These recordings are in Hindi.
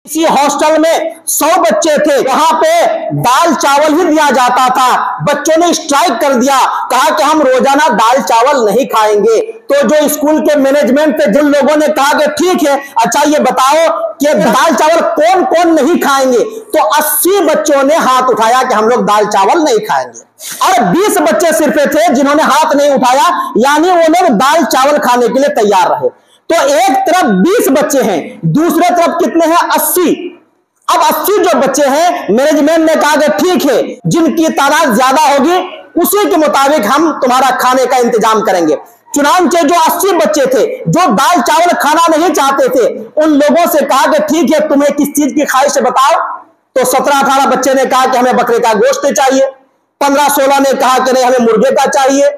इसी हॉस्टल में 100 बच्चे थे, वहां पे दाल चावल ही दिया जाता था। बच्चों ने स्ट्राइक कर दिया, कहा कि हम रोजाना दाल चावल नहीं खाएंगे। तो जो स्कूल के मैनेजमेंट थे, जिन लोगों ने कहा कि ठीक है, अच्छा ये बताओ कि दाल चावल कौन कौन नहीं खाएंगे, तो 80 बच्चों ने हाथ उठाया कि हम लोग दाल चावल नहीं खाएंगे, और 20 बच्चे सिर्फ थे जिन्होंने हाथ नहीं उठाया, यानी वो लोग दाल चावल खाने के लिए तैयार रहे। तो एक तरफ 20 बच्चे हैं, दूसरे तरफ कितने हैं? 80। अब 80 जो बच्चे हैं, मैनेजमेंट ने कहा कि ठीक है, जिनकी तादाद ज्यादा होगी उसी के मुताबिक हम तुम्हारा खाने का इंतजाम करेंगे। चुनांचे जो 80 बच्चे थे जो दाल चावल खाना नहीं चाहते थे, उन लोगों से कहा कि ठीक है, तुम्हें किस चीज की ख्वाहिश है बताओ। तो 17-18 बच्चे ने कहा कि हमें बकरे का गोश्त चाहिए, 15-16 ने कहा कि नहीं हमें मुर्गे का चाहिए,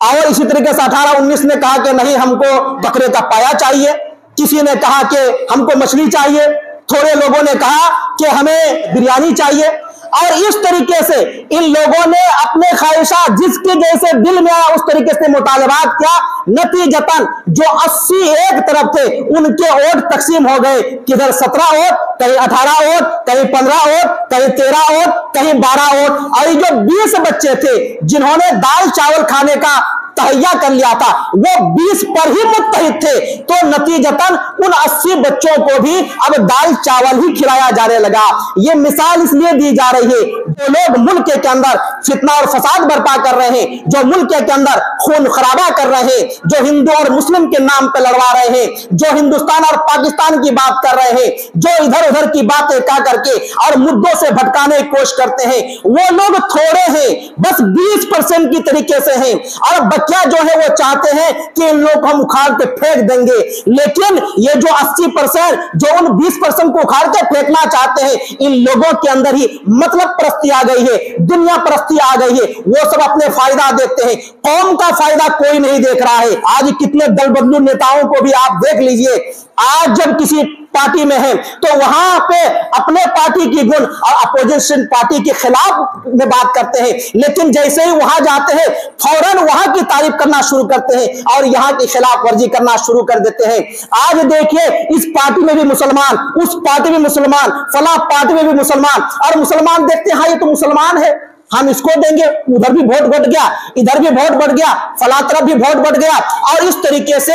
और इसी तरीके से 18-19 ने कहा कि नहीं हमको बकरे का पाया चाहिए, किसी ने कहा कि हमको मछली चाहिए, थोड़े लोगों ने कहा कि हमें बिरयानी चाहिए। और इस तरीके से इन लोगों ने अपने ख्वाहिशात जिसके जैसे दिल में आया उस तरीके से मुतालबात किया। नतीजतन जो 80 एक तरफ थे उनके वोट तकसीम हो गए, किधर 17 वोट, कहीं 18 वोट, कहीं 15 वोट, कहीं 13 वोट, कहीं 12 वोट। और जो 20 बच्चे थे जिन्होंने दाल चावल खाने का तहैया कर लिया था, वो 20 पर ही मुत्तहिद थे। तो नतीजतन उन 80 बच्चों को भी अब दाल चावल ही खिलाया जाने लगा। ये मिसाल इसलिए दी जा रही है, जो लोग मुल्क के अंदर फितना और फसाद बर्पा कर रहे हैं, जो मुल्क के अंदर खून खराबा कर रहे हैं, जो हिंदू और मुस्लिम के नाम पे लड़वा रहे हैं, जो हिंदुस्तान और पाकिस्तान की बात कर रहे हैं, जो इधर उधर की बातें कह करके और मुद्दों से भटकाने की कोशिश करते हैं, वो लोग थोड़े हैं, बस 20% की तरीके से हैं। और क्या जो है वो चाहते हैं कि इन लोग को हम उखाड़ के फेंक देंगे। लेकिन ये जो 80% जो उन 20% को उखाड़ के फेंकना चाहते हैं, इन लोगों के अंदर ही मतलब परस्ती आ गई है, दुनिया परस्ती आ गई है। वो सब अपने फायदा देखते हैं, कौम का फायदा कोई नहीं देख रहा है। आज कितने दल बदलू नेताओं को भी आप देख लीजिए, आज जब किसी पार्टी में है तो वहां पे अपने पार्टी की गुण और अपोजिशन पार्टी के खिलाफ में बात करते हैं, लेकिन जैसे ही वहां जाते हैं फौरन वहां की तारीफ करना शुरू करते हैं और यहां की खिलाफ वर्जी करना शुरू कर देते हैं। आज देखिए, इस पार्टी में भी मुसलमान, उस पार्टी में मुसलमान, फला पार्टी में भी मुसलमान, और मुसलमान देखते हैं हाँ ये तो मुसलमान है, हम इसको देंगे, उधर भी वोट बढ़ गया, इधर भी वोट बढ़ गया, फला तरफ भी वोट बढ़ गया। और इस तरीके से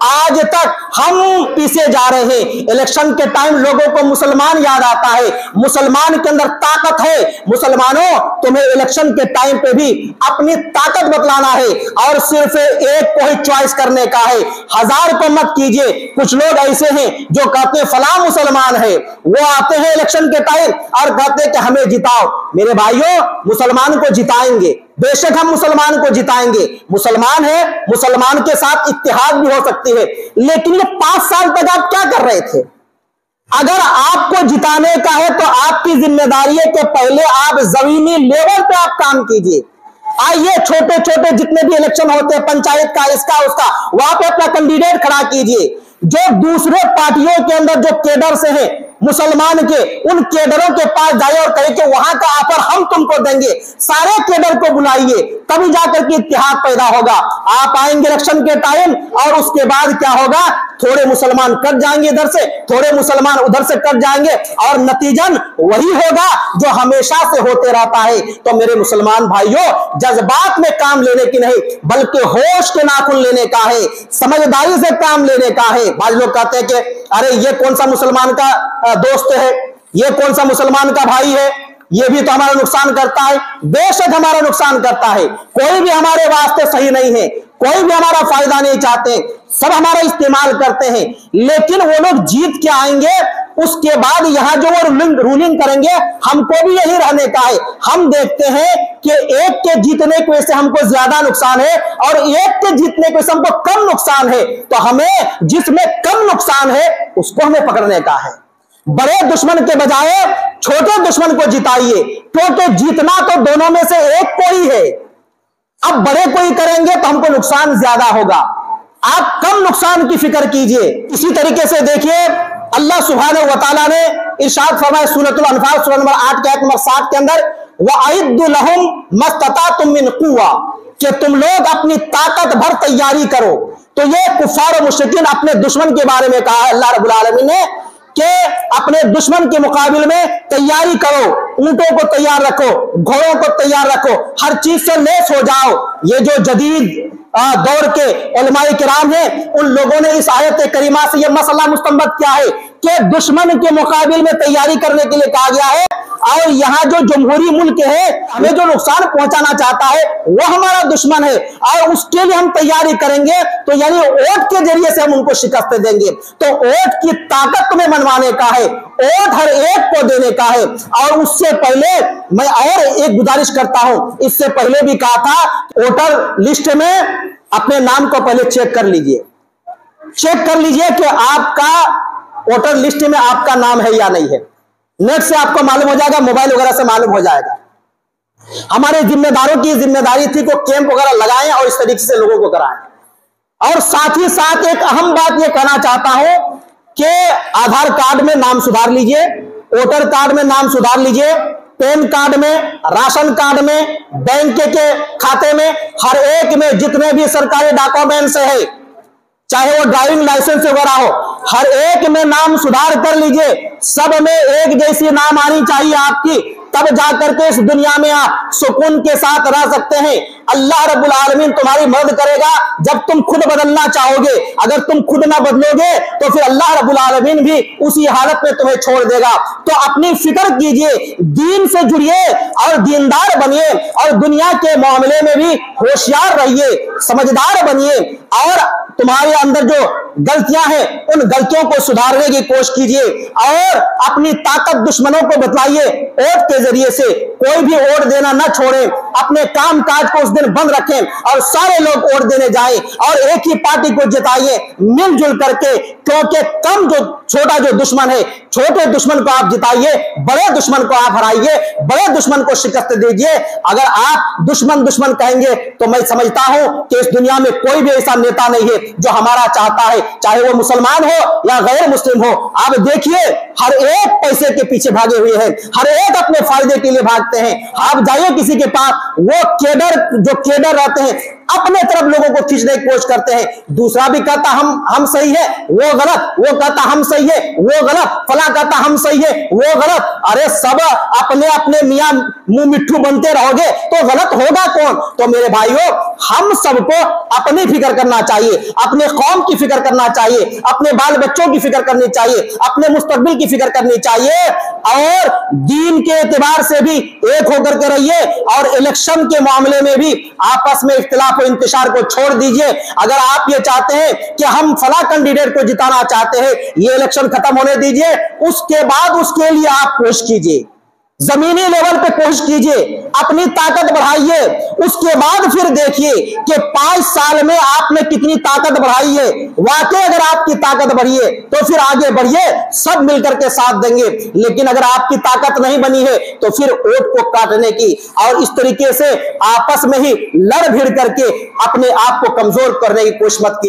आज तक हम पीछे जा रहे हैं। इलेक्शन के टाइम लोगों को मुसलमान याद आता है, मुसलमान के अंदर ताकत है। मुसलमानों, तुम्हें इलेक्शन के टाइम पे भी अपनी ताकत बतलाना है और सिर्फ एक को ही चॉइस करने का है, 1000 को मत कीजिए। कुछ लोग ऐसे हैं जो कहते हैं फला मुसलमान है, वो आते हैं इलेक्शन के टाइम और कहते हैं कि हमें जिताओ। मेरे भाइयों, मुसलमान को जिताएंगे, बेशक हम मुसलमान को जिताएंगे, मुसलमान है, मुसलमान के साथ इत्तेहाद भी हो सकती है। लेकिन ये 5 साल तक आप क्या कर रहे थे? अगर आपको जिताने का है तो आपकी जिम्मेदारी है कि पहले आप जमीनी लेवल पे आप काम कीजिए। आइए, छोटे छोटे जितने भी इलेक्शन होते हैं, पंचायत का, इसका उसका, वहां पे अपना कैंडिडेट खड़ा कीजिए। जो दूसरे पार्टियों के अंदर जो केडर से हैं मुसलमान के, उन केडरों के पास जाइए और कहिए कि वहां का ऑफर हम तुमको देंगे। सारे केडर को बुलाइए, तभी जाकर के इत्तेहाद पैदा होगा। आप आएंगे इलेक्शन के टाइम और उसके बाद क्या होगा, थोड़े मुसलमान कट जाएंगे इधर से, थोड़े मुसलमान उधर से कट जाएंगे, और नतीजन वही होगा जो हमेशा से होते रहता है। तो मेरे मुसलमान भाइयों, जज्बात में काम लेने की नहीं बल्कि होश के नाखून लेने का है, समझदारी से काम लेने का है। बाद लोग कहते हैं कि अरे ये कौन सा मुसलमान का दोस्त है, ये कौन सा मुसलमान का भाई है, ये भी तो हमारा नुकसान करता है। बेशक हमारा नुकसान करता है, कोई भी हमारे वास्ते सही नहीं है, कोई भी हमारा फायदा नहीं चाहते, सब हमारा इस्तेमाल करते हैं। लेकिन वो लोग जीत के आएंगे, उसके बाद यहां जो वो रूलिंग करेंगे, हमको भी यही रहने का है। हम देखते हैं कि एक के जीतने की वजह से हमको ज्यादा नुकसान है और एक के जीतने की वजह से हमको कम नुकसान है। तो हमें जिसमें कम नुकसान है उसको हमें पकड़ने का है। बड़े दुश्मन के बजाय छोटे दुश्मन को जिताइए, क्योंकि जीतना तो दोनों में से एक को ही है। अब बड़े को ही करेंगे तो हमको नुकसान ज्यादा होगा, आप कम नुकसान की फिक्र कीजिए। इसी तरीके से देखिए, अल्लाह सुब्हानहू व तआला ने इरशाद फरमाया सूरतुल अनफाल सूरह नंबर 8 के आयत नंबर 7 के अंदर, वअइद्दु लहुम मस्ततातुम मिन कुव्वा, कि तुम लोग अपनी ताकत भर तैयारी करो। तो ये कुफार और मुशरिकीन अपने दुश्मन के बारे में कहा है अल्लाह रब्बुल आलमीन ने कि अपने दुश्मन के मुकाबले में तैयारी करो, ऊंटों को तैयार रखो, घोड़ों को तैयार रखो, हर चीज से लैस हो जाओ। ये जो जदीद दौर के उलमाए किराम हैं, उन लोगों ने इस आयत करीमा से यह मसला मुस्तंबत किया है कि दुश्मन के मुकाबले में तैयारी करने के लिए कहा गया है, और यहाँ जो जमहूरी मुल्क है हमें जो नुकसान पहुंचाना चाहता है वो हमारा दुश्मन है, और उसके लिए हम तैयारी करेंगे तो यानी वोट के जरिए से हम उनको शिकस्त देंगे। तो वोट की ताकत तुम्हें मनवाने का है, वोट हर एक को देने का है। और उससे पहले मैं और एक गुजारिश करता हूं, इससे पहले भी कहा था, वोटर लिस्ट में अपने नाम को पहले चेक कर लीजिए, चेक कर लीजिए कि आपका वोटर लिस्ट में आपका नाम है या नहीं है। नेट से आपको मालूम हो जाएगा, मोबाइल वगैरह से मालूम हो जाएगा। हमारे जिम्मेदारों की जिम्मेदारी थी को कैंप वगैरह लगाएं और इस तरीके से लोगों को कराएं। और साथ ही साथ एक अहम बात यह कहना चाहता हूं कि आधार कार्ड में नाम सुधार लीजिए, वोटर कार्ड में नाम सुधार लीजिए, पैन कार्ड में, राशन कार्ड में, बैंक के खाते में, हर एक में जितने भी सरकारी डॉक्यूमेंट्स है, चाहे वो ड्राइविंग लाइसेंस वगैरह हो, हर एक में नाम सुधार कर लीजिए। सब में एक जैसी नाम आनी चाहिए आपकी, तब जाकर के इस दुनिया में आप सुकून के साथ रह सकते हैं। अल्लाह रब्बुल आलमीन तुम्हारी मदद करेगा जब तुम खुद बदलना चाहोगे। अगर तुम खुद ना बदलोगे तो फिर अल्लाह रब्बुल आलमीन भी उसी हालत में तुम्हें छोड़ देगा। तो अपनी फिक्र कीजिए, दीन से जुड़िए और दीनदार बनिए, और दुनिया के मामले में भी होशियार रहिए, समझदार बनिए, और तुम्हारे अंदर जो गलतियां हैं उन गलतियों को सुधारने की कोशिश कीजिए, और अपनी ताकत दुश्मनों को बतलाइए। वोट के जरिए से कोई भी वोट देना न छोड़े, अपने काम काज को उस दिन बंद रखें और सारे लोग वोट देने जाएं और एक ही पार्टी को जिताइए मिलजुल करके, क्योंकि कम जो छोटा जो दुश्मन है, छोटे दुश्मन को आप जिताइए, बड़े दुश्मन को आप हराइए, बड़े दुश्मन को शिकस्त दीजिए। अगर आप दुश्मन दुश्मन कहेंगे तो मैं समझता हूं कि इस दुनिया में कोई भी ऐसा नेता नहीं है जो हमारा चाहता है, चाहे वो मुसलमान हो या गैर मुस्लिम हो। आप देखिए, हर एक पैसे के पीछे भागे हुए हैं, हर एक अपने फायदे के लिए भागते हैं। आप जाइए किसी के पास, वो केडर रहते हैं, अपने तरफ लोगों को खींचने की कोशिश करते हैं। दूसरा भी कहता हम सही है, वो गलत, वो कहता हम सही है, वो गलत, फला कहता हम सही है, वो गलत। अरे सब अपने अपने मियां मुंह मिट्ठू बनते रहोगे तो गलत होगा कौन? तो मेरे भाइयों, हम सबको अपनी फिक्र करना चाहिए, अपने कौम की फिक्र करना चाहिए, अपने बाल बच्चों की फिक्र करनी चाहिए, अपने मुस्तकबिल की फिक्र करनी चाहिए, और दीन के एतबार से भी एक होकर के रहिए, और इलेक्शन के मामले में भी आपस में इख्तिलाफ इंतशार को छोड़ दीजिए। अगर आप ये चाहते हैं कि हम फला कैंडिडेट को जिताना चाहते हैं, ये इलेक्शन खत्म होने दीजिए, उसके बाद उसके लिए आप कोशिश कीजिए, जमीनी लेवल पे कोशिश कीजिए, अपनी ताकत बढ़ाइए। उसके बाद फिर देखिए कि 5 साल में आपने कितनी ताकत बढ़ाई है। वाकई अगर आपकी ताकत बढ़ी है तो फिर आगे बढ़िए, सब मिलकर के साथ देंगे। लेकिन अगर आपकी ताकत नहीं बनी है तो फिर वोट को काटने की और इस तरीके से आपस में ही लड़ भिड़ करके अपने आप को कमजोर करने की कोशिश मत कीजिए।